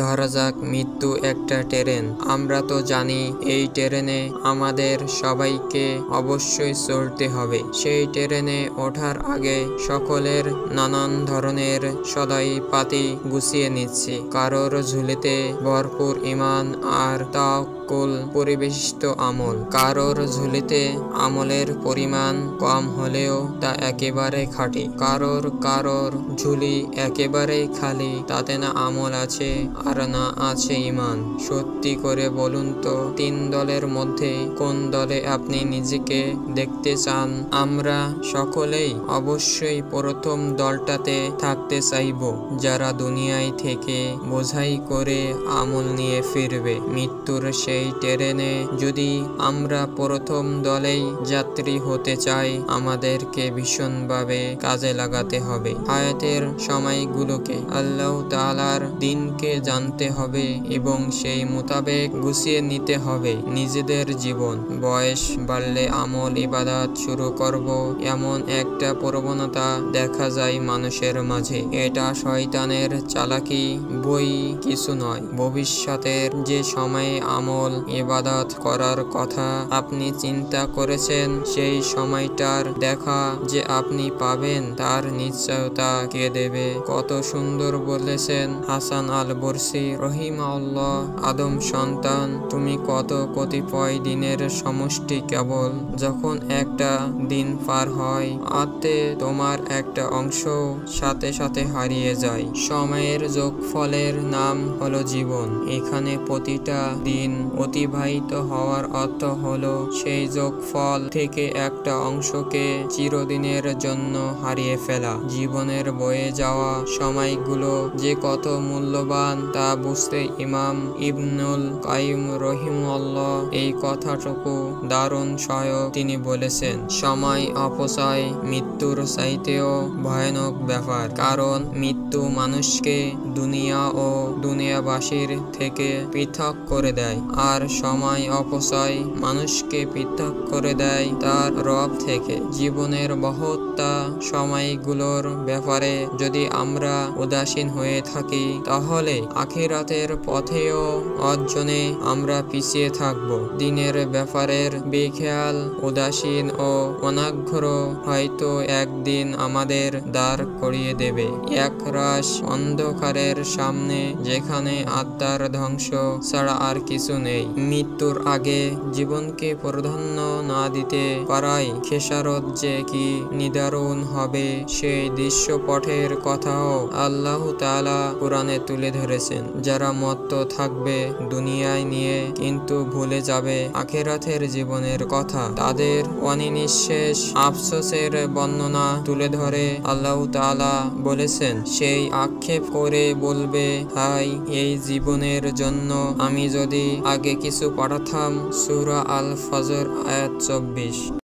ধরা যাক মৃত্যু একটা ট্রেন। আমরা তো জানি এই ট্রেনে আমাদের সবাইকে অবশ্যই চড়তে হবে। সেই ট্রেনে ওঠার আগে সকলের নানান ধরনের সদাই পাতি গুছিয়ে নিচ্ছি। কারোর ঝুলিতে ভরপুর ঈমান আর তাওয়াক্কুল পরিবেষ্টিত আমল, কারোর ঝুলিতে আমলের পরিমাণ কম হলেও তা একেবারে খাঁটি, কারোর ঝুলি একেবারেই খালি, তাতে না আমল আছে আর না আছে ঈমান। সত্যি করে বলুন তো, তিন দলের মধ্যে কোন দলে আপনি নিজেকে দেখতে চান? আমরা সকলেই অবশ্যই প্রথম দলটাতে থাকতে চাইব, যারা দুনিয়ায় থেকে বোঝাই করে আমল নিয়ে ফিরবে। মৃত্যুর সেই ট্রেনে যদি আমরা প্রথম দলেই যাত্রী হতে চাই, আমাদেরকে ভীষণভাবে কাজে লাগাতে হবে। হায়াতের সময়গুলোকে আল্লাহ তাআলার দিনকে জানতে হবে এবং সেই মোতাবেক গুছিয়ে নিতে হবে নিজেদের জীবন। বয়স বাড়লে আমল ইবাদত শুরু করব, এমন একটা প্রবণতা দেখা যায় মানুষের মাঝে। এটা শয়তানের চালাকি, বই কিছু নয়। ভবিষ্যতের যে সময়ে আমল ইবাদত করার কথা আপনি চিন্তা করেছেন, সেই সময়টার দেখা যে আপনি পাবেন তার নিশ্চয়তা কে দেবে? কত সুন্দর বলেছেন হাসান আল বসরি রহিমাহুল্লাহ, আদম সন্তান, তুমি কত কতিপয় দিনের সমষ্টি, কেবল যখন একটা দিন পার হয় আত্মে তোমার একটা অংশ সাথে সাথে হারিয়ে যায়। সময়ের যোগফলের নাম হলো জীবন। এখানে প্রতিটা দিন অতিবাহিত হওয়ার অর্থ হলো সেই যোগফল থেকে একটা অংশকে চিরদিনের জন্য হারিয়ে ফেলা। জীবনের বয়ে যাওয়া সময়গুলো যে কত মূল্যবান তা বুঝতে ইমাম ইবনুল কাইয়িম রহিমাহুল্লাহ এই কথাটুকু দারুণ সহায়ক। তিনি বলেছেন, সময় অপচয় মৃত্যুর চাইতেও ভয়ানক ব্যাপার, কারণ মৃত্যু মানুষকে দুনিয়া ও দুনিয়াবাসীর থেকে পৃথক করে দেয়, আর সময় অপচয় মানুষকে পৃথক করে দেয় তার রব থেকে। জীবনের বহত্তা সময়গুলোর ব্যাপারে যদি আমরা উদাসীন হয়ে থাকি, তাহলে আখিরাতের পথেও অর্জনে আমরা পিছিয়ে থাকব। দিনের ব্যাপারের বেখেয়াল, উদাসীন ও অনাগ্রহ হয়তো একদিন আমাদের দাঁড় করিয়ে দেবে একরাশ অন্ধকারের সামনে, যেখানে আত্মার ধ্বংস ছাড়া আর কিছু নেই। মৃত্যুর আগে জীবনকে প্রাধান্য না দিতে পারাই খেসারত যে কি নিদারুণ হবে, সেই দৃশ্যপটের কথাও আল্লাহ তাআলা কুরআনে তুলে ধরেছেন। যারা মত্ত থাকবে দুনিয়ায় নিয়ে কিন্তু ভুলে যাবে আখিরাতের জীবনের কথা, তাদের অনিঃশেষ আফসোসের বর্ণনা তুলে ধরে আল্লাহ তাআলা বলেছেন, সেই আক্ষেপ করে বলবে, হায় এই জীবনের জন্য আমি যদি আগে কিছু পাঠাতাম। সূরা আল ফজর আয়াত 24।